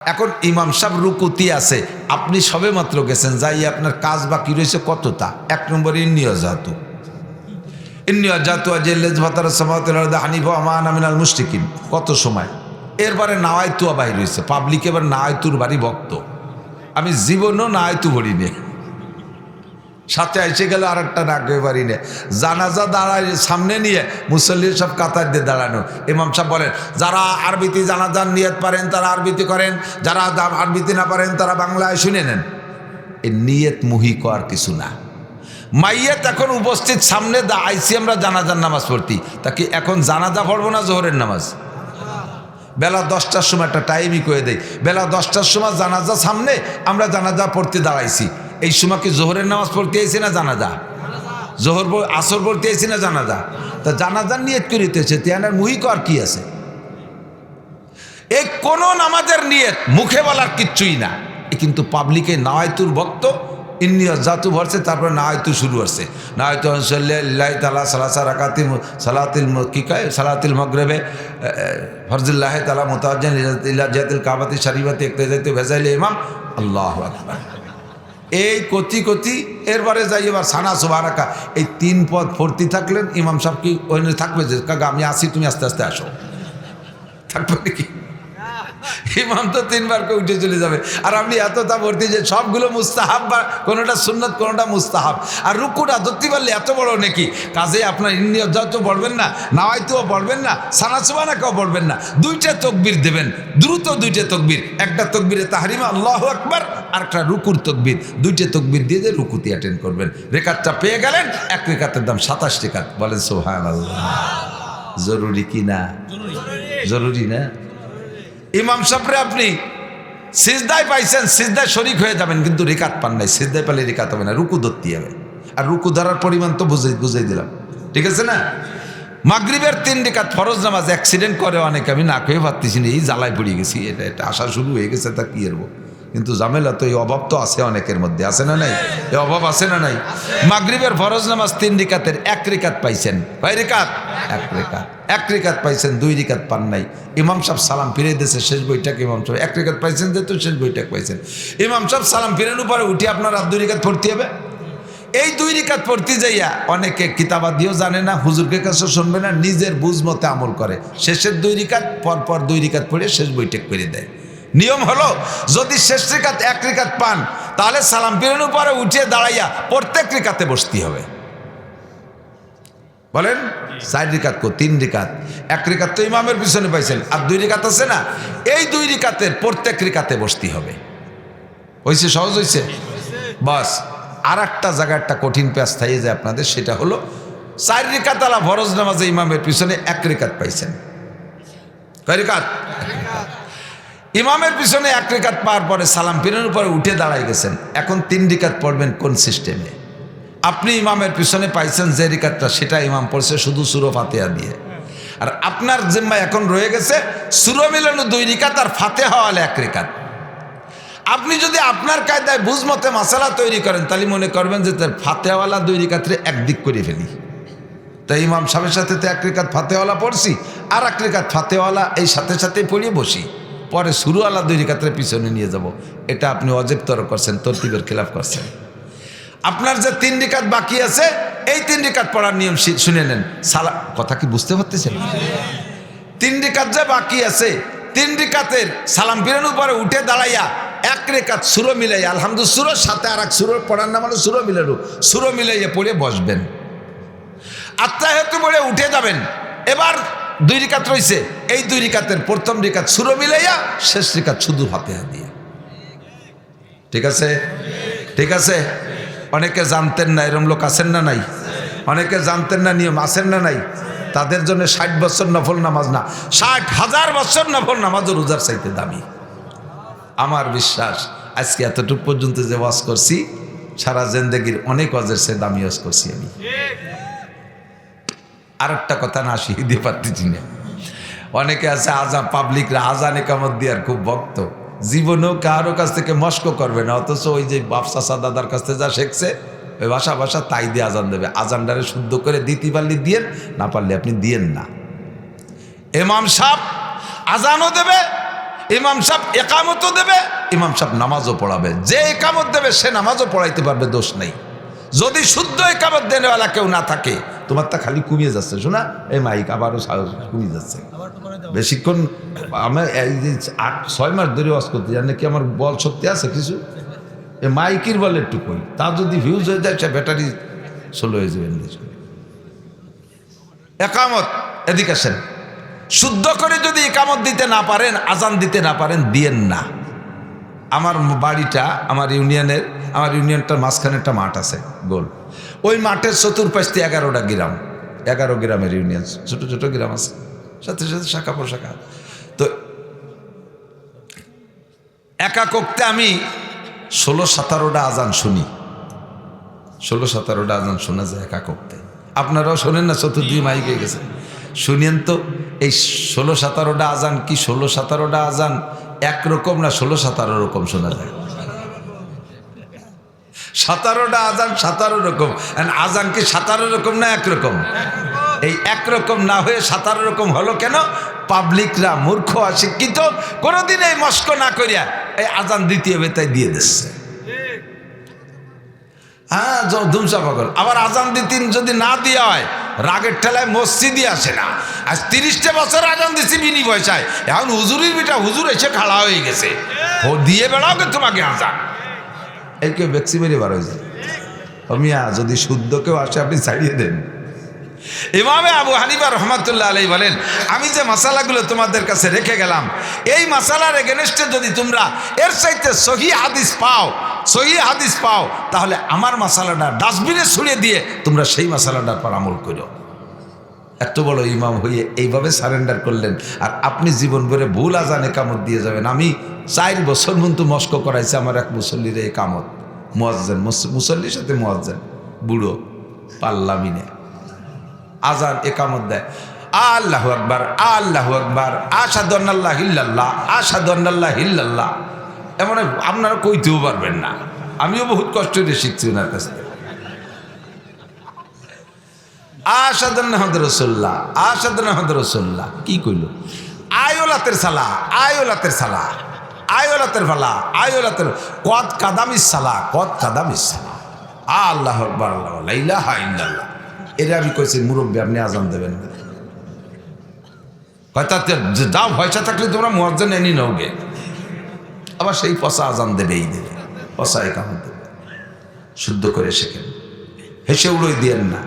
এখন ইমাম সাহেব রুকুতি আছে, আপনি সবে মাত্র গেছেন, যাই আপনার কাজ বাকি রয়েছে কতটা? এক নম্বর ইন্নিয়াজাতু হানিফা আমান আমিনাল মুশরিকিন, কত সময়? এরপরে নাওয়াইতুয়া বাহির হয়েছে, পাবলিক এবার নাওয়াইতুর বাড়ি ভক্ত। আমি জীবনও নাওয়াইতু ভরি নে, সাথে এসে গেল আর একটা নাকে বাড়ি নে। জানাজা দাঁড়ায় সামনে নিয়ে মুসল্লির সব কাতার দিয়ে দাঁড়ানো। ইমাম সাহেব বলেন, যারা আরবিতে জানাজার নিয়ত পারেন তারা আরবিতে করেন, যারা আরবিতে না পারেন তারা বাংলায় শুনে নেন। এই নিয়ত মুহিক আর কিছু না। মাইয়াত এখন উপস্থিত সামনে আইসি আমরা জানাজার নামাজ পড়তি, তাকে এখন জানাজা পড়বো না জোহরের নামাজ? বেলা 10টার সময় একটা টাইমই করে দেয়, বেলা 10টার সময় জানাজা সামনে, আমরা জানাজা পড়তে দাঁড়াইছি। এই সময় কি জোহরের নামাজ পড়তে আইছি না জানাজা? জোহর আসর পড়তে আইছি না জানাজা? তা জানাজার নিয়ত করিতেছে, তিয়ানার মুহিক আর কি আছে? এই কোন নামাজের নিয়ত মুখে বলার কিচ্ছুই না, কিন্তু পাবলিকে নাওয়াইতুর ভক্ত ইন্নিয়াজাতু ভরছে, তারপরে নাওয়াইতু শুরু হচ্ছে। নাওয়াইতু আল্লাহ তাআলা সালাসা রাকাতিল সালাতিল কি কয় সালাতিল মাগরিবে ফরজুল্লাহ তাআলা মুতাওয়াজ্জিহান ইলা জিহাতিল কাবাতি শরীফাতি ইক্তাদাতু ভেজাইল ইমাম আল্লাহু আকবার। এই কতি এরবারে যাই এবার সানা সুবহানাকা, এই 3 পদ ভর্তি থাকলেন। ইমাম সাহেব কি ওখানে থাকবে যে কাকা আমি আসি, তুমি আস্তে আস্তে আসো? থাকবে নাকি? ইমাম তো 3 বার করে উঠে চলে যাবে, আর আপনি এতটা ভর্তি যে সবগুলো মুস্তাহাব, বা কোনোটা সুন্নত কোনোটা মুস্তাহাব। আর রুকুটা ধরতে পারলে এত বড় নাকি, কাজে আপনার ইন্নিয়াজাতু পড়বেন না, নাওয়াইতুও পড়বেন না, সানা সুবহানাকাও পড়বেন না, 2টা তাকবীর দেবেন, দ্রুত 2টা তাকবীর। একটা তাকবীরে তাহরিমা আল্লাহু আকবার, আর একটা রুকুর তাকবীর। 2টা তাকবীর দিয়ে যে রুকুতি অ্যাটেন্ড করবেন। রেকাতটা পেয়ে গেলেন, এক রেকাতের দাম 27 রেকাত। বলেন সুবহানাল্লাহ। জরুরি কি না? জরুরি না? ইমাম সাহেবরে আপনি সিজদায় পাইছেন, সিজদায় শরীক হয়ে যাবেন, কিন্তু রিকাত পান নাই। সিজদায় পেলে রিকাত হবে না, রুকু ধরতে হবে। আর রুকু ধরার পরিমাণ তো বুঝাই দিলাম, ঠিক আছে না? মাগরিবের 3 রিকাত ফরজ নামাজ অ্যাক্সিডেন্ট করে অনেকে, আমি না খেয়ে পারতেছি না, এই জ্বালায় পড়ে গেছি, এটা আসা শুরু হয়ে গেছে, তা কি এরবো। কিন্তু ঝামেলা তো, এই অভাব তো আছে অনেকের মধ্যে, আছে না নাই? এই অভাব আছে না নাই? মাগরিবের ফরজ নামাজ 3 রিকাতের 1 রিকাত পাইছেন, কয় রিকাত? 1 রিকাত। 1 রিকাত পাইছেন, 2 রিকাত পান নাই। ইমাম সাহেব সালাম ফিরে দিয়েছে, শেষ বইটাকে ইমাম সাহেব 1 রিকাত পাইছেন, যেহেতু শেষ বইটাকে পাইছেন। ইমাম সাহেব সালাম ফিরের উপরে উঠে আপনার আর 2 রিকাত পড়তে হবে। এই 2 রিকাত পড়তে যাইয়া অনেকে কিতাবাদিও জানে না, হুজুরকে কাছে শুনবে না, নিজের বুঝ মতে আমল করে। শেষের 2 রিকাত পর 2 রিকাত পড়ে শেষ বইটাকে করে দেয়। নিয়ম হলো, যদি শেষ রিকাত 1 রিকাত পান, তাহলে সালাম ফিরের উপরে উঠে দাঁড়াইয়া প্রত্যেক রিকাতে বসতে হবে। বলেন 4 রিকাত কো 3 রিকাত? 1 রিকাত তো ইমামের পিছনে পাইছেন, আর 2 রিকাত আছে না, এই 2 রিকাতের প্রত্যেক রিকাতে বসতে হবে। হয়েছে? সহজ হয়েছে? বাস। আর একটা জায়গায় একটা কঠিন পেঁচ থাইয়ে যায় আপনাদের, সেটা হলো 4 রিকাত আলা ফরজ নামাজে ইমামের পিছনে 1 রিকাত পাইছেন। কয় রিকাত? ইমামের পিছনে 1 রিকাত পাওয়ার পরে সালাম ফিরের উপরে উঠে দাঁড়াই গেছেন। এখন 3 রিকাত পড়বেন কোন সিস্টেমে? আপনি ইমামের পিছনে পাইছেন যে রিকাতটা, সেটা ইমাম পড়ছে শুধু সূরা ফাতিহা দিয়ে। আর আপনার জিম্মায় এখন রয়ে গেছে সূরা মিলানো 2 রিকাত আর ফাতিহা ওয়ালা 1 রিকাত। আপনি যদি আপনার কায়দায় বুঝমতে মাসালা তৈরি করেন, তাহলে মনে করবেন যে তার ফাতিহাওয়ালা 2 রিকাতরে একদিক করে ফেলি। তাই ইমাম সাহেবের সাথে তো 1 রিকাত ফাতিহাওয়ালা পড়ছি, আর 1 রিকাত ফাতিহাওয়ালা এই সাথে সাথে পড়িয়ে বসি, পরে সূরাওয়ালা 2 রিকাতের পিছনে নিয়ে যাব। এটা আপনি অজেব তর করছেন, তরতিবের খেলাফ করছেন। আপনার যে 3 রিকাত বাকি আছে, এই 3 রিকাত পড়ার নিয়ম শুনে নেন। কথা কি বুঝতে পারতেছেন? 3 রিকাত যে বাকি আছে, 3 রিকাতের সালাম ফিরানোর উপরে উঠে দাঁড়াইয়া 1 রিকাত সূরা মিলাইয়া, আলহামদুলিল্লাহ সূরার সাথে আর এক সূরা পড়ার নাম হলো সূরা মিলানো, সূরা মিলাইয়া পড়ে বসবেন। আত্তাহিয়াতু পড়ে উঠে যাবেন। এবার 2 রিকাত রয়েছে, এই 2 রিকাতের প্রথম রিকাত সূরা মিলাইয়া, শেষ রিকাত শুধু ফাতিহা দিয়ে। ঠিক আছে? ঠিক আছে? অনেকে জানতেন না, এরম লোক আছেন না নাই? অনেকে জানতেন না, নিয়ম আছেন না নাই? তাদের জন্য 60 বছর নফল নামাজ না, 60,000 বছর নফল নামাজও রোজার চাইতে দামি। আমার বিশ্বাস আজকে এতটুকু পর্যন্ত যে ওয়াজ করছি, সারা জিন্দেগির অনেক ওয়াজের সে দামি ওয়াজ করছি আমি। আর একটা কথা না শিখতে পারতেছি না, অনেকে আছে আজান পাবলিকরা আজান একামত দিয়ার খুব ভক্ত, জীবনেও কারো কাছ থেকে মস্ক করবে না, অথচ ওই যে বাপ চাচা দাদার কাছ থেকে যা শিখছে ওই ভাষা তাই দিয়ে আজান দেবে। আজানটারে শুদ্ধ করে দিতে পারলে দিয়েন, না পারলে আপনি দিয়েন না। ইমাম সাহেব আজানও দেবে, ইমাম সাহেব একামতও দেবে, ইমাম সাহেব নামাজও পড়াবে। যে একামত দেবে সে নামাজও পড়াইতে পারবে, দোষ নেই। যদি শুদ্ধ একামত দেনেওয়ালা কেউ না থাকে, তোমার তা খালি কমিয়ে যাচ্ছে, শোনা এই মাইক আবারও কমিয়ে যাচ্ছে বেশিক্ষণ। আমি এই যে 8-6 মাস ধরে ওয়াজ করতে জানি কি আমার বল সত্যি আছে কিছু, এই মাইকের বল একটু কই, তা যদি ভিউজ হয়ে যায় সে ব্যাটারি স্লো হয়ে যাবে। একামত এদিকে আসেন, শুদ্ধ করে যদি একামত দিতে না পারেন, আজান দিতে না পারেন, দিয়েন না। আমার বাড়িটা আমার ইউনিয়নটার মাঝখানে একটা মাঠ আছে গোল, ওই মাঠের চতুর্পাশে 11টা গ্রাম, 11 গ্রামের ইউনিয়ন, ছোট ছোট গ্রাম আছে, সাথে সাথে শাখা প্রশাখা। তো একাকোক্তে আমি 16-17টা আজান শুনি, 16-17টা আজান শোনা যায় একাকোক্তে। আপনারাও শোনেন না? চতুর্দিকে মাইক হয়ে গেছে, শুনিয়েন তো। এই 16-17টা আজান কি 16-17টা আজান একরকম না 16-17 রকম শোনা যায়? 17টা আজান 17 রকম। আজান কি 17 রকম না একরকম? এই একরকম না হয়ে 17 রকম হলো কেন? পাবলিকরা মূর্খ অশিক্ষিত, কোনোদিন এই মস্ক না করিয়া এই আজান দ্বিতীয় বেতায় দিয়ে দিচ্ছে। হ্যাঁ, ধুমসা পাগল। আবার আজান দিতেন যদি না দেওয়া হয়, রাগের ঠেলায় মসজিদই আসে না। আজ 30টা বছর আজান দিচ্ছি বিনি পয়সায়, এখন হুজুরের বেটা হুজুর এসে খাড়া হয়ে গেছে, ও দিয়ে বেড়াও কে তোমাকে আজান। এই কেউ বেক্সি বেরিয়ে বার হয়ে যায়। মিয়া যদি শুদ্ধ কেউ আসে আপনি ছাড়িয়ে দেন। ইমামে আবু হানিফা রহমাতুল্লাহ আলাইহি বলেন, আমি যে মাসালাগুলো তোমাদের কাছে রেখে গেলাম, এই মাসালার এগেনস্টে যদি তোমরা এর চাইতে সহিহ হাদিস পাও, তাহলে আমার মাসালাটা ডাস্টবিনে ছুড়ে দিয়ে তোমরা সেই মাসালাটার পর আমল করো। এত বড় ইমাম হয়ে এইভাবে সারেন্ডার করলেন, আর আপনি জীবন ভরে ভুল আজান একামত দিয়ে যাবেন। আমি 4 বছর কিন্তু মস্ক করাইছে আমার এক মুসল্লির একামত, মুসল্লির সাথে মুয়াজ্জিন বুড়ো পাল্লামিনে আজান একামত দেয়, আল্লাহু আকবার আল্লাহু আকবার, আশহাদু আন্নাল্লাহ ইল্লাল্লাহ আশহাদু আন্নাল্লাহ ইল্লাল্লাহ। এমন আপনারা কইতেও পারবেন না, আমিও বহুত কষ্ট দিয়ে শিখছি ওনার কাছ থেকে। আশহাদু আন্না মুহাম্মাদুর রাসূলুল্লাহ আশহাদু আন্না মুহাম্মাদুর রাসূলুল্লাহ। কি কইল? আয়োলাতের সালা, আয়োলাতের সালা, আয়োলাতের ফালা, আয়োলাতের কদ কাদামিস সালা, কদ কাদামিস সালা, আল্লাহু আকবার আল্লাহু লা ইলাহা ইল্লাল্লাহ। এরা আমি কইছি মুরব্বী আপনি আজান দেবেন না, কয়তাতে যাও পয়সা থাকলে তোমরা মুয়াজ্জিন এনে নাওগে। আবার সেই পচা আজান দেবেই দেবে, পচা একামত দেবে। শুদ্ধ করে শেখেন, হেসে উড়োই দিয়েন না।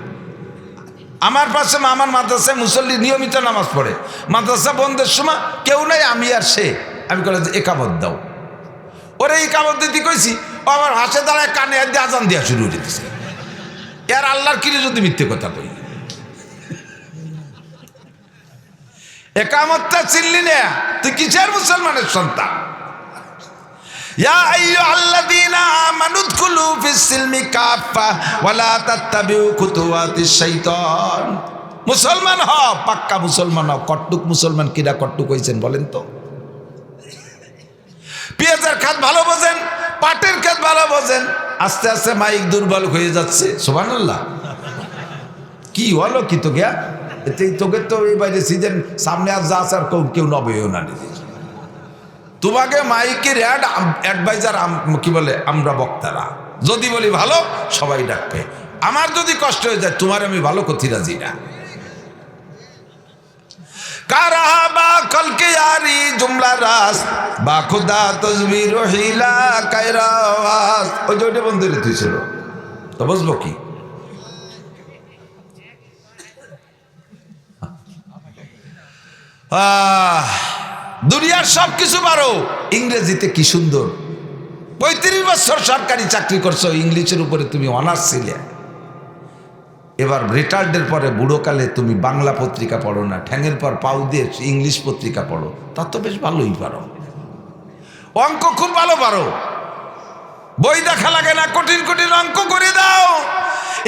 আমার পাশে আমার মাদ্রাসায় মুসল্লি নিয়মিত নামাজ পড়ে, মাদ্রাসা বন্ধের সময় কেউ নাই, আমি আর সে। আমি কলে যে একামত দাও, ওরে একামত দিতে কইছি, ও আমার হাসে দাঁড়ায় কানে দিয়ে আজান দেওয়া শুরু করে দিচ্ছে। এর আল্লাহর কিরে যদি মিথ্যে কথা কই, একামতটা চিনলি না তুই কিসের মুসলমানের সন্তান? ইয়া আইয়ুহাল্লাযীনা আমানু উদখুলু ফিস-সিলমি কাফা ওয়া লা তাত্তাবিউ খুতুওয়াতিশ শাইতান। মুসলমান হও, পাক্কা মুসলমান হও। কট্টুক মুসলমান কিরা কট্টুক হইছেন বলেন তো? পেঁয়াজের খাত ভালো বোঝেন, পাটের খাত ভালো বোঝেন, আস্তে আস্তে মাইক দুর্বল হয়ে যাচ্ছে। সুবহানাল্লাহ। কি হলো কি তো গিয়া এতে তোকে তো এই বাইরে সিজন সামনে আর যা আর কেউ নবেও না, তোমাকে মাইকের অ্যাডভাইজার কি বলে আমরা বক্তারা যদি বলি ভালো সবাই ডাকবে, আমার যদি কষ্ট হয়ে যায় তোমার আমি ভালো করতে রাজি না। কারাবা কলকে ইয়ারি জুমলা রাস বা খুদা তসবির হিলা কায়রাওয়াস। ওই যে ওইটা বন্ধু তুই ছিল তো বুঝবো কি? দুনিয়ার সব কিছু পারো, ইংরেজিতে কি সুন্দর। 35 বছর সরকারি চাকরি করছো, ইংলিশের উপরে তুমি অনার্স ছিলে। এবার রিটায়ার্ডের পরে বুড়োকালে তুমি বাংলা পত্রিকা পড়ো না, ঠ্যাঙের পর পাউ দিয়ে ইংলিশ পত্রিকা পড়ো, তা তো বেশ ভালোই পারো। অঙ্ক খুব ভালো পারো, বই দেখা লাগে না, কঠিন কঠিন অঙ্ক করে দাও।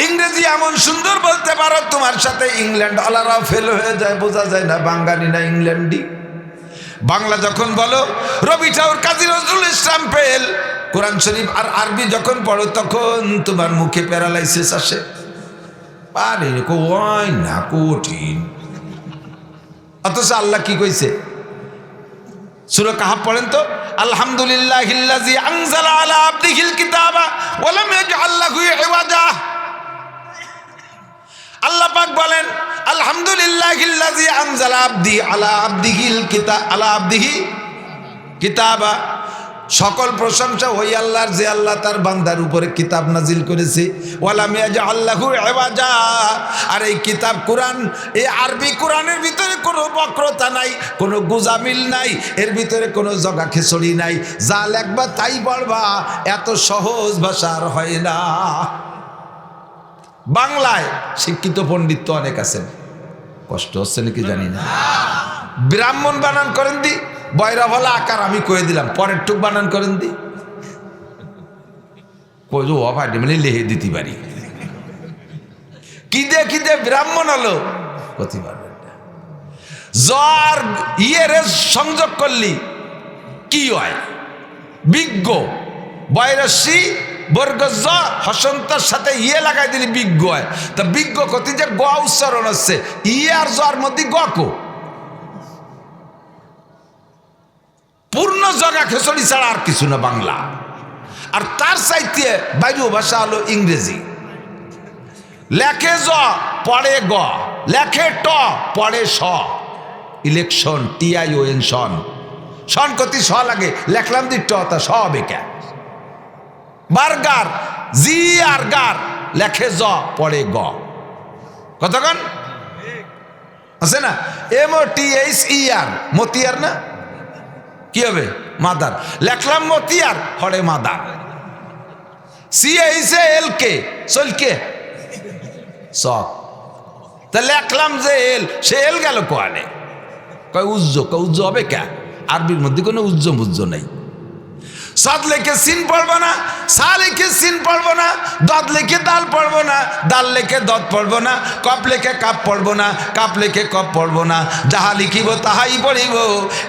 ইংরেজি এমন সুন্দর বলতে পারো, তোমার সাথে ইংল্যান্ড ওয়ালারাও ফেল হয়ে যায়, বোঝা যায় না বাঙালি না ইংল্যান্ডি। বাংলা যখন বলো রবি ঠাকুর কাজী নজরুল ইসলাম ফেল, কোরআন শরীফ আর আরবি যখন পড়ো তখন তোমার মুখে প্যারালাইসিস আসে। আরে কই না কঠিন, অথচ আল্লাহ কি কইছে? সূরা কাহফ পড়েন তো, আলহামদুলিল্লাহিল্লাযী আনজালা আলা আবদিহিল কিতাবা ওয়া লাম ইয়াজআল লাহু ইওয়াজা। আল্লাহ পাক বলেন আলহামদুলিল্লাহিল্লাযী আনজালা আলা আবদিহি কিতাবা। সকল প্রশংসা ওই আল্লাহর যে আল্লাহ তার বান্দার উপরে কিতাব নাজিল করেছে। ওয়ালাম ইয়াজআল লাহু ইওয়াজা। আর এই কিতাব কোরআন, এই আরবি কোরআনের ভিতরে কোনো বক্রতা নাই, কোনো গুজামিল নাই, এর ভিতরে কোনো জগা খিচুড়ি নাই। যা লেখবা তাই পড়বা, এত সহজ ভাষা আর হয় না। বাংলায় শিক্ষিত পণ্ডিত তো অনেক আছেন, কষ্ট হচ্ছে নাকি জানি না। ব্রাহ্মণ বানান করেন দি, বয়রা ভালা আকার আমি কয়ে দিলাম, পরের টুক বানান করেন দি, কইলো অভাডি মানে লেহে দিতে পারি। কি দে ব্রাহ্মণ হলো করতে পারবেন না। জ্বর ইয়েরে সংযোগ করলি কি হয়? বিজ্ঞ। বয়রসি বর্গ জ হসন্তার সাথে ইয়ে লাগাই দিলি বিজ্ঞ হয়। তা বিজ্ঞ কতি যে গ উচ্চারণ হচ্ছে, ইয়ে আর জ্বর মধ্যে গ কো পূর্ণ জগা খেসড়ি ছাড়া আর কিছু না বাংলা। আর তার চাইতে বাইরেও ভাষা হলো ইংরেজি। লেখে জ পড়ে গ, লেখে ট পড়ে স। ইলেকশন TION সন, সন কতি স লাগে, লেখলাম দি ট তা স হবে কে। বার্গার জি আর গার, লেখে জ পড়ে গ। কতক্ষণ আছে না? MOTHER মতিয়ার না, কি হবে? মাদার। লেখলাম মতিয়ার, হরে মাদার। CHALK চলকে সক। তা লেখলাম যে এল, সে এল গেল কোয়ালে, কয় উজ্জ হবে কে? আরবির মধ্যে কোনো উজ্জ নাই। সাদ লেখে সিন পড়বো না, সা লেখে সিন পড়বো না, দদ লেখে দাল পড়বো না, দাল লেখে দদ পড়বো না, কপ লেখে কাপ পড়বো না, কাপ লেখে কপ পড়বো না। যাহা লিখিব তাহাই পড়িব।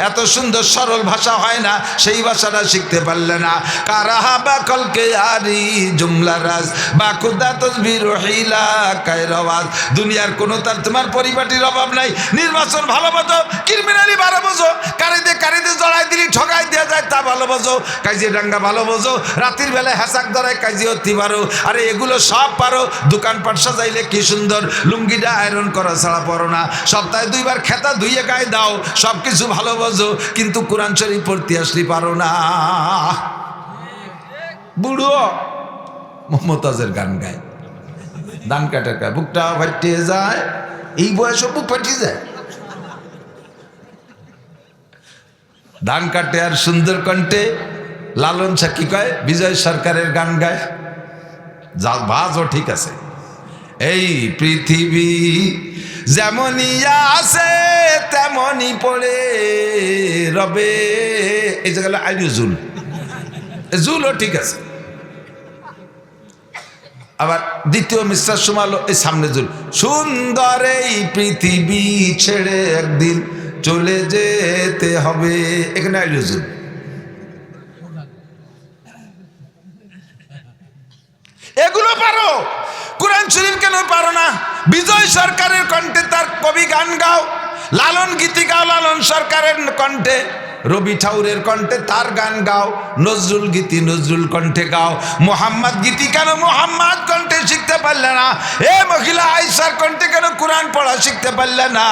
এত সুন্দর সরল ভাষা হয় না, সেই ভাষাটা শিখতে পারলে না। কারাহা বা কলকে আরি জুমলা রাজ বা খুদা তসবির রহিলা কায়রাওয়াজ। দুনিয়ার কোনো তার তোমার পরিপাটির অভাব নাই। নির্বাচন ভালো বোঝো, ক্রিমিনালি ভালো বোঝো, কারিতে জড়াই দিলি ঠগাই দেওয়া যায় তা ভালো বোঝো, কাজিয়ে ডাঙ্গা ভালো বোঝো, রাতের বেলায় হ্যাসাক ধরায় কাজিয়ে হতে পারো। আরে এগুলো সব পারো। দোকানপাট সাজাইলে কি সুন্দর, লুঙ্গিটা আয়রন করা ছাড়া পড়ো না, সপ্তাহে 2 বার খেতা ধুইয়ে গায়ে দাও, সব কিছু ভালো বোঝো, কিন্তু কোরআন শরীফ পড়তে আসলে পারো না। বুড়ো মমতাজের গান গায়, ধান কাটা গায়, বুকটা ফাটিয়ে যায়, এই বয়সে বুক ফাটিয়ে যায়। ধান কাটে আর সুন্দর কণ্ঠে লালন শাহ কি কয়, বিজয় সরকারের গান গায়। যা বাজও ঠিক আছে। এই পৃথিবী যেমনই আছে তেমনই পড়ে রবে, এই জায়গায় আইডিও জুলও ঠিক আছে। আবার দ্বিতীয় মিশ্রার সময় এই সামনে জুল, সুন্দর এই পৃথিবী ছেড়ে একদিন চলে যেতে হবে, এখানে আইডিও জুল। এগুলো পারো, কোরআন শরীফ কেন পারো না? বিজয় সরকারের কণ্ঠে তার কবি গান গাও, লালন গীতি গাও লালন সরকারের কণ্ঠে, রবি ঠাকুরের কণ্ঠে তার গান গাও, নজরুল গীতি নজরুল কণ্ঠে গাও, মোহাম্মদ গীতি কেন মোহাম্মদ কণ্ঠে শিখতে পারলে না? এ মহিলা আয়েশার কণ্ঠে কেন কোরআন পড়া শিখতে পারলে না?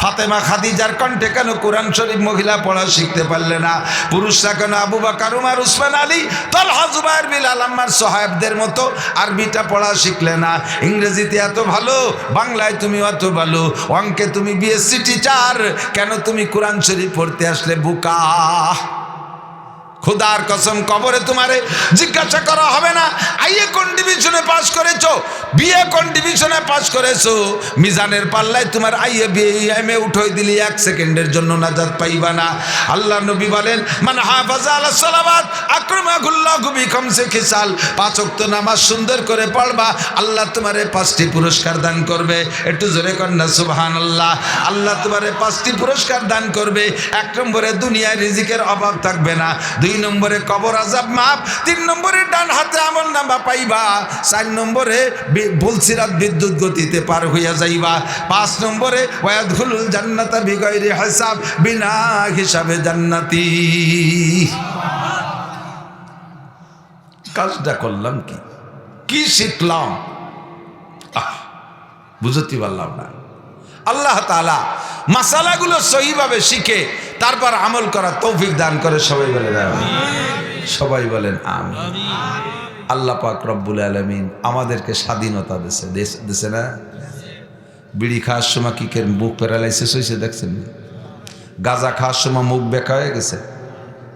ফাতেমা খাদিজার কণ্ঠে কেন কোরআন শরীফ মহিলা পড়া শিখতে পারলে না? পুরুষরা কেন আবু বকর উমর উসমান আলী তালহা জুবায়ের বিলাল আম্মার সাহাবদের মতো আরবিটা পড়া শিখলে না? ইংরেজিতে এত ভালো, বাংলায় তুমি অত ভালো, অঙ্কে তুমি BSc টিচার, কেন তুমি কোরআন শরীফ পড়তে আসলে বুকা? খুদার কসম কবরে তোমারে জিজ্ঞাসা করা হবে না আইএ কোন ডিভিশনে পাস করেছো, বিএ কোন ডিভিশনে পাস করেছো। মিজানের পাল্লায় তোমার আইএ বিএ উঠাই দিলি 1 সেকেন্ডের জন্য নাজাত পাইবা না। আল্লাহ নবী বলেন, মান হাফাজা আলা সালাওয়াত আকরামাহুল্লাহু বিখামসি খিসাল। 5 ওয়াক্ত নামাজ সুন্দর করে পড়বা, আল্লাহ তোমারে 5টি পুরস্কার দান করবে। একটু জোরে কর না সুবহানাল্লাহ। আল্লাহ তোমারে 5টি পুরস্কার দান করবে। 1 নম্বরে দুনিয়ায় রিজিকের অভাব থাকবে না। 2 নম্বরে কবর আযাব মাপ, 3 নম্বরে ডান হাতে আমল নামা পাইবা, 4 নম্বরে বুলসিরাত বিদ্যুৎ গতিতে পার হইয়া যাইবা, 5 নম্বরে ওয়াদখুলুল জান্নাতা বিগাইরি হিসাব, বিনা হিসাবে জান্নাতি। কাজটা করলাম কি শিখলাম? বুঝতে পারলাম না। আল্লাহ তাআলা মাসালাগুলো সহিভাবে শিখে তারপর আমল করার তৌফিক দান করে। সবাই বলেন আমিন। সবাই বলেন আমিন। আল্লাহ পাক রব্বুল আলামিন আমাদেরকে স্বাধীনতা দিছে না? বিড়ি খাওয়ার সময় কি মুখ প্যারালাইসিস হয়েছে দেখছেন? গাঁজা খাওয়ার সময় মুখ বেঁকা হয়ে গেছে,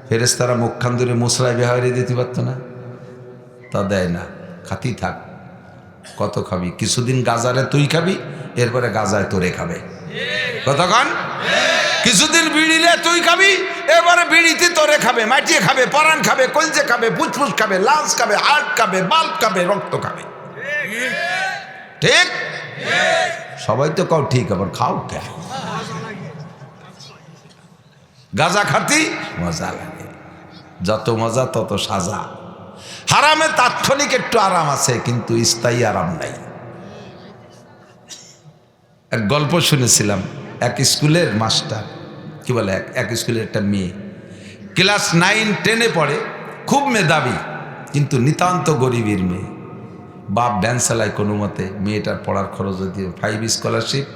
ফেরেশতারা মুখখান ধরে মুসরাই বেহারে দিতে পারতো না? তা দেয় না, খাতি থাক। কত খাবি? কিছুদিন গাজারে তুই খাবি, এরপরে গাজায় তোরে খাবে। কতক্ষণ? কিছুদিন বিড়িলে তুই খাবি, এরপরে বিড়িতে তোরে খাবে, মাটিয়ে খাবে, পরাণ খাবে, কলজে খাবে, ফুসফুস খাবে, লাঞ্চ খাবে, হার্ট খাবে, বাল্ব খাবে, রক্ত খাবে। ঠিক? সবাই তো কাউ ঠিক, আবার খাও কে? গাজা খাতি মজা লাগে, যত মজা তত সাজা। হারামে তাৎক্ষণিক একটু আরাম আছে, কিন্তু স্থায়ী আরাম নাই। এক গল্প শুনেছিলাম, এক স্কুলের মাস্টার, কি বলে, এক স্কুলের একটা মেয়ে ক্লাস 9-10 পড়ে, খুব মেধাবী, কিন্তু নিতান্ত গরিবের মেয়ে। বাপ ভ্যান চালায় কোনো মতে, মেয়েটার পড়ার খরচ দিয়ে 5 স্কলারশিপ,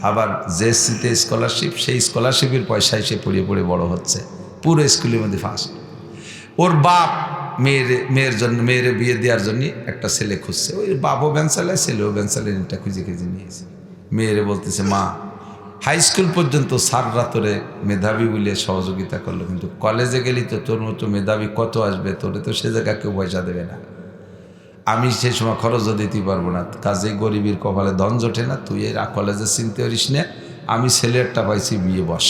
আবার জেএসসিতে স্কলারশিপ, সেই স্কলারশিপের পয়সায় সে পড়ে পড়ে বড় হচ্ছে, পুরো স্কুলের মধ্যে ফার্স্ট। ওর বাপ মেয়ের বিয়ে দেওয়ার জন্য একটা ছেলে খুঁজছে। ওই বাপও ভ্যান চালায়, ছেলেও ভ্যান চালায়, এটা খুঁজে নিয়েছে। মেয়েরে বলতেছে, মা হাই স্কুল পর্যন্ত স্যাররা তোরে মেধাবী বলে সহযোগিতা করলো, কিন্তু কলেজে গেলি তো তোর মতো মেধাবী কত আসবে, তোরে তো সে জায়গায় কেউ পয়সা দেবে না, আমি সেই সময় খরচও দিতে পারবো না, কাজে গরিবের কপালে ধন জোটে না, তুই এর কলেজে চিনতে পারিস না, আমি ছেলেরটা পাইছি, বিয়ে বস।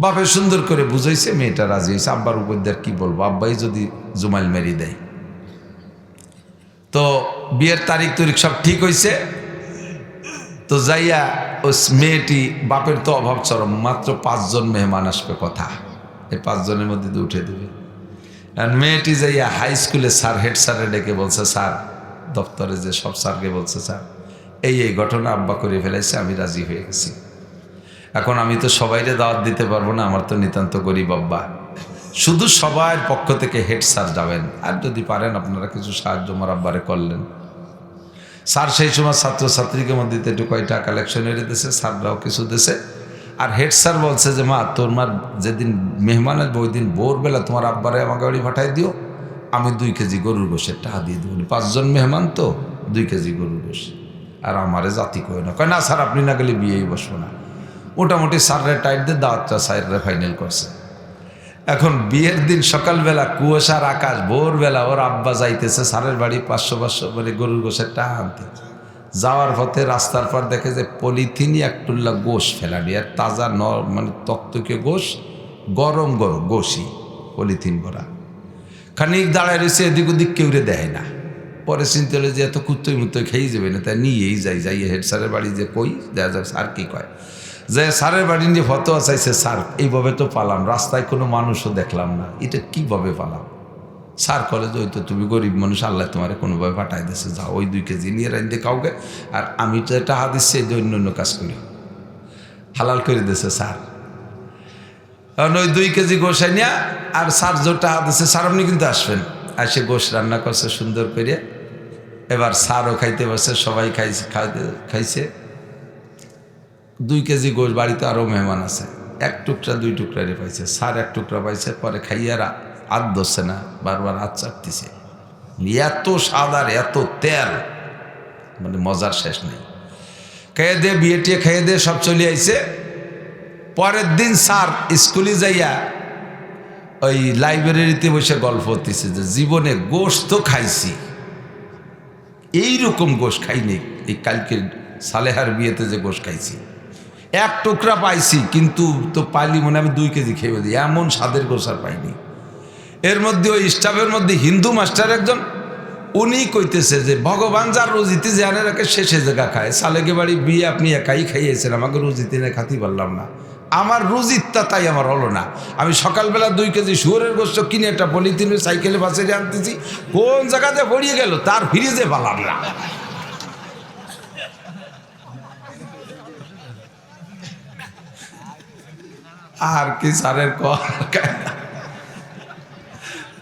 বাপে সুন্দর করে বুঝাইছে, মেয়েটা রাজি হয়েছে। আব্বার উপর দিয়ে কি বলবো, আব্বাই যদি জুমাইল মেরি দেয়। তো বিয়ের তারিখ সব ঠিক হয়েছে। তো যাইয়া ওই মেয়েটি, বাপের তো অভাব চরম, মাত্র 5 জন মেহমান আসবে কথা, এই 5 জনের মধ্যে দিয়ে উঠে দেবে। আর মেয়েটি যাইয়া হাই স্কুলে স্যার, হেড স্যারে ডেকে বলছে, স্যার, দপ্তরে যে সব স্যারকে বলছে, স্যার এই ঘটনা আব্বা করে ফেলাইছে, আমি রাজি হয়ে গেছি। এখন আমি তো সবাইরে দাওয়াত দিতে পারবো না, আমার তো নিতান্ত গরিব আব্বা, শুধু সবার পক্ষ থেকে হেড স্যার যাবেন, আর যদি পারেন আপনারা কিছু সাহায্য আমার আব্বারে করলেন। স্যার সেই সময় ছাত্রছাত্রীকে মধ্যে একটু কয়টা কালেকশন এনে দিয়েছে, স্যাররাও কিছু দিয়েছে। আর হেড স্যার বলছে যে, মা তোমার যেদিন মেহমান আসবে ওই দিন ভোরবেলা তোমার আব্বারে আমার গাড়ি পাঠাই দিও, আমি 2 কেজি গরুর গোশের টাকা দিয়ে দেবো, 5 জন মেহমান তো 2 কেজি গরুর গোশ। আর আমারে জাতি কয় না, কয় না স্যার আপনি না গেলে বিয়েই বসবো না। মোটামুটি স্যারের টাইট দিয়ে দাওয়াতটা স্যাররা ফাইনাল করছে। এখন বিয়ের দিন সকালবেলা কুয়াশার আকাশ, ভোরবেলা ওর আব্বা যাইতেছে স্যারের বাড়ি 500 মানে গরুর গোশের টাকা আনতে। যাওয়ার পথে রাস্তার পর দেখে যে পলিথিনই একটুল্লা গোশ ফেলানি, আর তাজা মানে তক্তকে গোশ, গরম গোশই পলিথিন ভরা। খানিক দাঁড়ায় রয়েছে, এদিক ওদিক কেউরে দেয় না। পরে চিন্তা হলে যে এত কুত্তই মুত্তই খেয়ে যাবে না, তাই নিয়েই যাইয়ে হেড স্যারের বাড়ি যে কই দেখা যাক স্যার কী কয়। যে স্যারের বাড়ি নিয়ে ফতোয়া চাইছে, স্যার এইভাবে তো পালাম, রাস্তায় কোনো মানুষও দেখলাম না, এটা কীভাবে পালাম? স্যার কলেজ ওই তো তুমি গরিব মানুষ, আল্লাহ তোমার কোনোভাবে পাঠাই দিচ্ছে, যাও ওই 2 কেজি নিয়ে রাইন্দে কাউকে, আর আমি তো টাকা দিচ্ছি এই যে অন্য কাজ করি, হালাল করে দিয়েছে স্যার। কারণ ওই 2 কেজি গোসাই নিয়ে, আর স্যার যে টাকা দিচ্ছে, স্যার আপনি কিন্তু আসবেন, আর সে গোশ রান্না করছে সুন্দর করে। এবার স্যারও খাইতে পারছে, সবাই খাইছে। 2 কেজি গোশ, বাড়িতে আরও মেহমান আছে, 1 টুকরা 2 টুকরারে পাইছে, স্যার 1 টুকরা পাইছে। পরে খাইয়ারা হাত ধরছে না, বারবার হাত চাপতেছে, এত স্বাদ আর এত তেল, মানে মজার শেষ নেই। খেয়ে দিয়ে বিয়েটিয়ে খেয়ে দিয়ে সব চলে আইছে। পরের দিন স্যার স্কুলে যাইয়া ওই লাইব্রেরিতে বসে গল্প হতেছে যে জীবনে গোশ তো খাইছি, এইরকম গোশ খাইনি, এই কালকে সালেহার বিয়েতে যে গোশ খাইছি, 1 টুকরা পাইছি, কিন্তু তো পাইলি মনে আমি 2 কেজি খেয়ে দিই, এমন স্বাদের গোশ আর পাইনি। এর মধ্যে ওই স্টাফের মধ্যে হিন্দু মাস্টার একজন, উনি কইতেছে যে ভগবান যার রুজিতে জানে রাখে শেষে জায়গা খায়, সালেকে বাড়ি বিয়ে আপনি একাই খাইয়েছেন, আমাকে রুজিতে না খাতি পারলাম না, আমার রুজিরটা তাই আমার হলো না। আমি সকালবেলা 2 কেজি শুয়োরের গোস্ত কিনে একটা পলিথিনের সাইকেলে বাসে আনতেছি, কোন জায়গাতে পড়িয়ে গেল তার ফ্রিজে পালাম না। আর কি সারের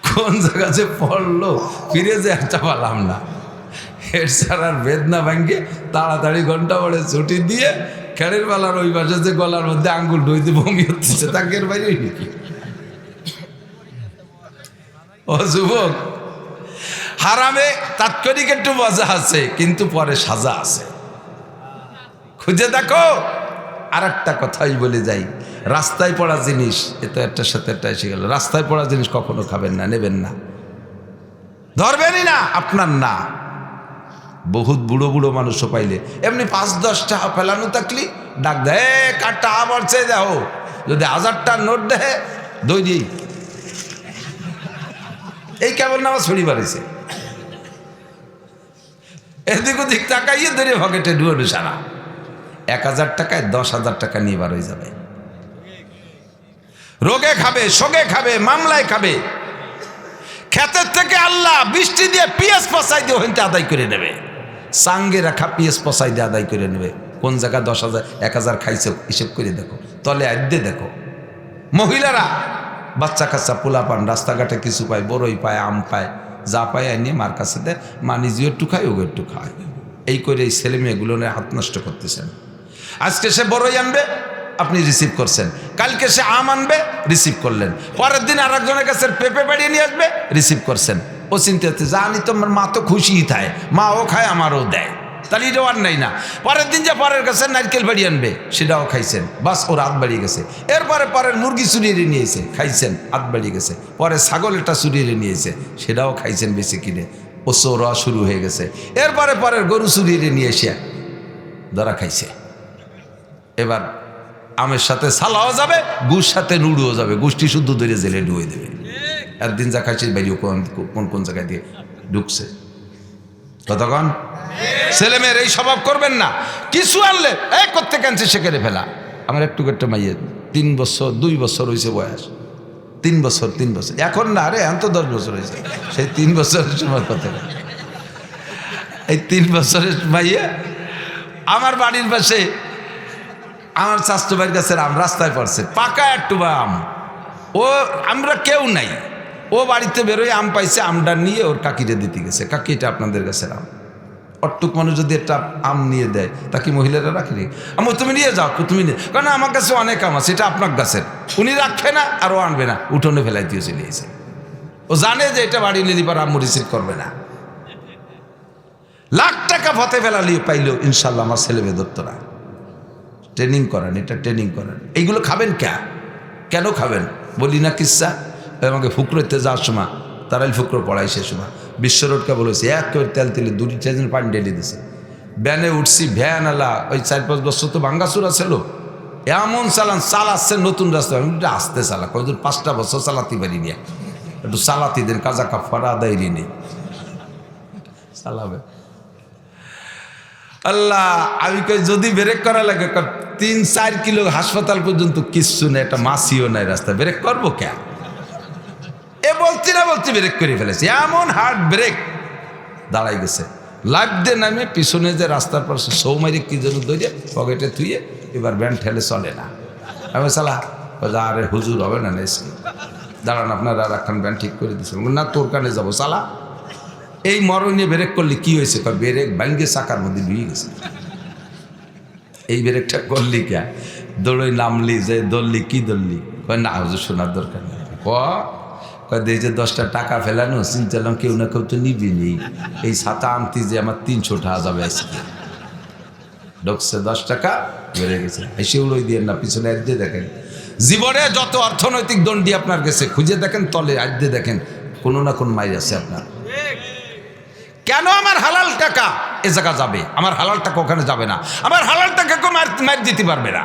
কোন জায়গাতে পড়লো ফ্রিজে একটা পালাম না। এর সারার বেদনা ভাঙ্গে তাড়াতাড়ি ঘন্টা পরে ছুটি দিয়ে খেড়ের বেলার ওই পাশে যে গলার মধ্যে আঙ্গুল ঢুইতে বমি হচ্ছে, তাকের বাইরে নাকি? ও যুবক, হারামে তাৎক্ষণিক একটু মজা আছে, কিন্তু পরে সাজা আছে, খুঁজে দেখো। আর একটা কথাই বলে যাই, রাস্তায় পড়া জিনিস, এতো একটার সাথে একটা এসে গেল, রাস্তায় পড়া জিনিস কখনো খাবেন না, নেবেন না, ধরবেনই না, আপনার না। বহুত বুড়ো বুড়ো মানুষও পাইলে এমনি 5-10 টাকা ফেলানো থাকলি ডাক দেয়, কার টাকা পড়ছে দেখো, যদি 1000 টাকার নোট দেয় দই দিই, এই কেমন নামা ছড়ি বাড়িছে, এদিক ওদিক টাকাইয়ে ধরে পকেটে ঢুয়ানো সারা। 1000 টাকায় 10,000 টাকা নিয়ে বার হয়ে যাবে। রোগে খাবে, শোকে খাবে, মামলায় খাবে। ক্ষেতের থেকে আল্লাহ বৃষ্টি দিয়ে পিএস পচাই দিয়ে ওইটা আদায় করে নেবে। সাঙ্গে রাখা পিএস পচাই দিয়ে আদায় করে নেবে। কোন জায়গায় 10,000 1000 খাইছে হিসেব করে দেখো, তলে আদ্যে দেখো। মহিলারা বাচ্চা কাচ্চা পোলা পান রাস্তাঘাটে কিছু পায়, বড়ই পায়, আম পায়, যা পায় আনিয়ে মার কাছে দেয়, মা নিজেও একটু খায়, ওকে একটু খায়। এই করে এই ছেলে মেয়েগুলো হাত নষ্ট করতেছেন। আজকে সে বড়ই আনবে, আপনি রিসিভ করছেন, কালকে সে আম আনবে, রিসিভ করলেন, পরের দিন আর একজনের কাছে পেঁপে বাড়িয়ে নিয়ে আসবে, রিসিভ করছেন। ও চিন্তা হচ্ছে জানি তোমার মা তো খুশিই থাকে, মাও খায় আমারও দেয়, তাহলে এটাও আর নাই না। পরের দিন যে পরের কাছে নারকেল বাড়ি আনবে, সেটাও খাইছেন, বাস ওর হাত বাড়িয়ে গেছে। এরপরে পরের মুরগি চুরিয়ে নিয়েছে, খাইছেন, হাত বাড়িয়ে গেছে। পরে ছাগল একটা চুরিয়ে নিয়েছে, সেটাও খাইছেন বেশি কিনে, ও চোরা শুরু হয়ে গেছে। এরপরে পরের গরু চুরিয়ে নিয়ে এসে ধরা খাইছে। এবার আমের সাথে সালাও যাবে, গুড় সাথে নুড়ুও যাবে, গুষ্টি শুদ্ধ ধরে জেলে ডুয়ে দেবে। একদিন যা খাইছে বাইরে কোন কোন জায়গায় দিয়ে ঢুকছে। কতক্ষণ ছেলে মেয়ের এই স্বভাব করবেন না। কিছু আনলে এই করতে কানছে সে কেড়ে ফেলা। আমার একটু একটা মাইয়ে 3 বছর 2 বছর হয়েছে বয়স, 3 বছর এখন না, আরে এখন তো 10 বছর হয়েছে। সেই 3 বছরের সময় কথা, এই 3 বছরের মাইয়ে আমার বাড়ির পাশে আমার চাচতো ভাইয়ের কাছে আম রাস্তায় পড়ছে, পাকা একটু আম, ও আমরা কেউ নাই, ও বাড়িতে বেরোয় আম পাইছে, আমটা নিয়ে ওর কাকিরে দিতে গেছে, কাকি এটা আপনাদের কাছে আম। অটুক মানুষ যদি একটা আম নিয়ে দেয়, তাকে মহিলারা রাখেনি, আমি তুমি নিয়ে যাও, তুমি নিয়ে, কারণ আমার কাছে অনেক আম আছে, এটা আপনার গাছের, উনি রাখবে না আর ও আনবে না, উঠোনে ফেলাই দিয়ে চলে গেছে। ও জানে যে এটা বাড়ি নিলি পর আম্মু রিসিভ করবে না। লাখ টাকা ফতে ফেলালি পাইলো, ইনশাল্লাহ আমার ছেলে মেয়ে ধরতো না। ট্রেনিং করেন, এটা ট্রেনিং করেন। এইগুলো খাবেন কেন খাবেন বলি না কিসা। আমাকে ফুকরোতে যাওয়ার সময় তারাই ফুকরো পড়াই, সে সময় বিশ্ব রোডকে বলেছে এক করে তেল তেলে 2 পানি ঢেলে দিছে। ভ্যানে উঠছি, ভ্যান আলা ওই 4-5 বছর তো ভাঙ্গাচুরা ছিল, এমন চালাচ্ছে নতুন রাস্তা, আমি আসতে চালা কয়দূর 5টা বছর চালাতে পারি নিয়ে, একটু চালাতে দেন, কাজা কাফারা আদায় নেই চালাবে। আল্লাহ, আমি কই যদি ব্রেক করা লাগে 3-4 কিলো হাসপাতাল পর্যন্ত কিচ্ছু নেই, একটা মাসিও নাই রাস্তা, ব্রেক করবো কেন? এ বলছি না বলছি ব্রেক করে ফেলেছি, এমন হার্ড ব্রেক দাঁড়াই গেছে। লাইফ দিয়ে নামে পিছনে যে রাস্তার পর সৌমারি কি যেন ধরে পকেটে থুয়ে, এবার ব্যান্ড ঠেলে চলে না। আমি সালা আরে হুজুর হবে না, দাঁড়ান আপনারা রাখান, ব্যান্ড ঠিক করে দিচ্ছে না, তোর কানে যাবো সালা। এই মরণে ব্রেক করলে কি হয়েছে? ব্রেক ভাঙ্গে চাকার মধ্যে ঢুয়ে গেছে। এই ব্রেকটা করলি কে? দৌড়ই নামলি, যে দৌড়লি, কি দৌড়লি? কয় না হুজুর শোনার দরকার নেই। কয় যে 10টা টাকা ফেলানো, চিন্তালাম কেউ না কেউ তো নিবি নেই, এই ছাতা আনতি যে আমার 300 টাকা যাবে আজকে। ঢুকছে 10 টাকা বেড়ে গেছে, সেগুলোই দিয়ে না, পিছনে আদ্যে দেখেন। জীবনে যত অর্থনৈতিক দণ্ডি আপনার গেছে খুঁজে দেখেন, তলে আদ্যে দেখেন কোনো না কোন মাইর আছে আপনার। কেন আমার হালাল টাকা এ জায়গা যাবে, আমার হালাল টাকা ওখানে যাবে না, আমার হালাল টাকা কেউ মার দিতে পারবে না।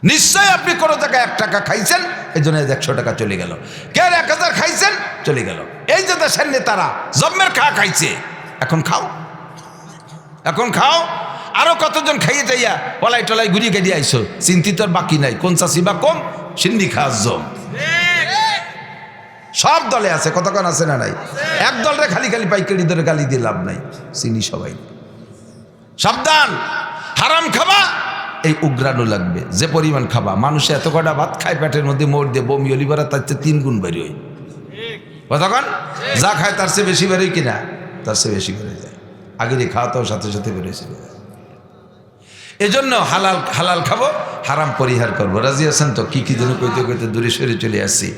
নিশ্চয় আপনি কোনো জায়গায় 1 টাকা খাইছেন, এই জন্য 100 টাকা চলে গেল। কেউ 1000 খাইছেন, চলে গেল। এই যে দেশের নেতারা জন্মের খাইছে, এখন খাও, আরো কতজন খাইয়ে যাইয়া পলাই টলাই ঘুরিয়ে গেড়িয়ে আইসো, চিন্তিত বাকি নাই, কোন চাষি বা কম সিন্দি খাজম। সব দলে আছে, কতক্ষণ আছে না নাই? এক দলরে খালি খালি পাইকারি ধরে গালি দিয়ে লাভ নাই, চিনি সবাই। সাবধান, হারাম খাবা এই উগ্রাণু লাগবে। যে পরিমাণ খাবা, মানুষে এত কটা ভাত খায় পেটের মধ্যে মোড় দিয়ে বমি অলিভারা তার চেয়ে 3 গুণ বের হয়। কতক্ষণ যা খায় তার চেয়ে বেশি বেরোয় কিনা, তার চেয়ে বেশি বেড়ে যায়। আগে দিয়ে খাওয়া তো সাথে সাথে বেরোয়েছিল। এজন্য হালাল হালাল খাবো, হারাম পরিহার করবো। রাজি আছেন তো? কি যেন কইতে কইতে দূরে সরে চলে আসছি।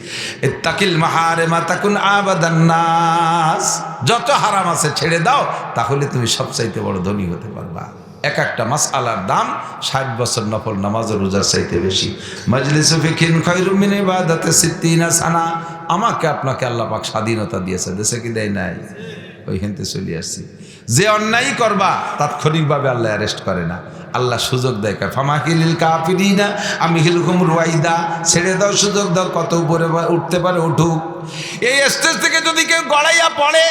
ইত্তাকিল মাহারিমা তাকুন আবাদান নাস। যত হারাম আছে ছেড়ে দাও, তাহলে তুমি সবচাইতে বড় ধনী হতে পারবা। এক একটা মাসআলার দাম 60 বছর নফল নামাজ ও রোজার চাইতে বেশি। মাজলিসু ফিকিন খায়রুম মিন ইবাদাতি 60 সানা। আমাকে আপনাকে আল্লাহ পাক স্বাধীনতা দিয়েছে, দেশে কি দেয় নাই? ওইখানতে চলে আসছি। যে অন্যায় করবা তাৎক্ষণিকভাবে আল্লাহ অ্যারেস্ট করে না, আল্লাহ সুযোগ দেয়। ফামাকিলিল কাফিরিনা আমহিলহুম রুয়াইদা। ছেড়ে দাও, সুযোগ দাও, কত উপরে উঠতে পারে উঠুক। এই স্টেজ থেকে যদি কেউ গড়াইয়া পড়ে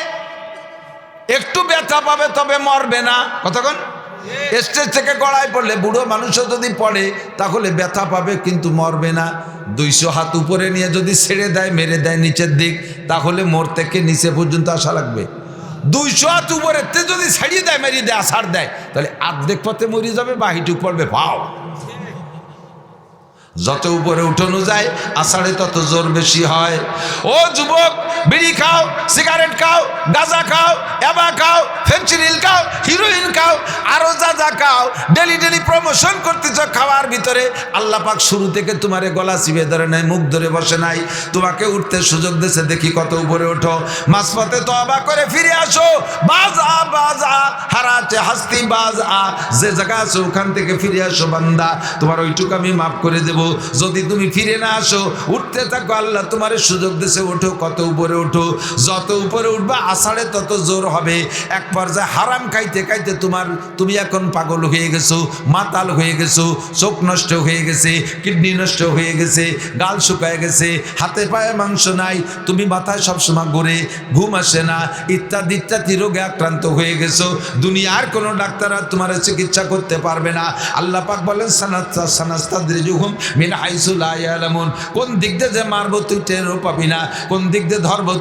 একটু ব্যথা পাবে, তবে মরবে না। কতক্ষণ স্টেজ থেকে গড়াই পড়লে বুড়ো মানুষও যদি পড়ে তাহলে ব্যথা পাবে, কিন্তু মরবে না। 200 হাত উপরে নিয়ে যদি ছেড়ে দেয়, মেরে দেয় নিচের দিক, তাহলে মোর থেকে নিচে পর্যন্ত আসা লাগবে। 200 হাত উপরে যদি ছাড়িয়ে দেয়, মেরিয়ে দেয়, আছাড় দেয়, তাহলে আর্ধেক পথে মরে যাবে, বাহিটুক পড়বে ভাও। যত উপরে উঠানো যায় আষাঢ়ে তত জোর বেশি হয়। ও যুবক, বিড়ি খাও, সিগারেট খাও, গাঁজা খাও, এবা খাও, ফেনসিডিল খাও, হিরোইন খাও, আরো যা যা খাও, ডেলি ডেলি প্রমোশন করতেছ খাওয়ার ভিতরে। আল্লাহ পাক শুরু থেকে তোমারে গলা চিপে ধরে নাই, মুখ ধরে বসে নাই, তোমাকে উঠতে সুযোগ দিয়েছে। দেখি কত উপরে ওঠো। মাঝপথে তওবা করে ফিরে আসো। বাজা বাজা হারাতে হাসতি বাজা। যে জায়গা আছে ওখান থেকে ফিরে আসো বান্দা, তোমার ওইটুকু আমি মাফ করে দেব। যদি তুমি ফিরে না আসো, উঠতে থাকো, আল্লাহ তোমার সুযোগ দিয়েছে, ওঠো, কত উপরে ওঠো। যত উপরে উঠবা আষাঢ়ে তত জোর হবে। এক পর্যায়ে হারাম খাইতে খাইতে তুমি এখন পাগল হয়ে গেছো, মাতাল হয়ে গেছো, চোখ নষ্ট হয়ে গেছে, কিডনি নষ্ট হয়ে গেছে, গাল শুকায় গেছে, হাতে পায়ে মাংস নাই, তুমি মাথায় সবসময় ঘুরে, ঘুম আসে না, ইত্যাদি ইত্যাদি রোগে আক্রান্ত হয়ে গেছো। দুনিয়ার কোনো ডাক্তার আর তোমার চিকিৎসা করতে পারবে না। আল্লাহ পাক বলেন সানাস্তাদরিজুহুম মিন হাইসু লা ইয়ালামুন। কোন দিক দিয়ে যে মারবো তুই টেরও পাবি না, কোন দিক দিয়ে ধরবো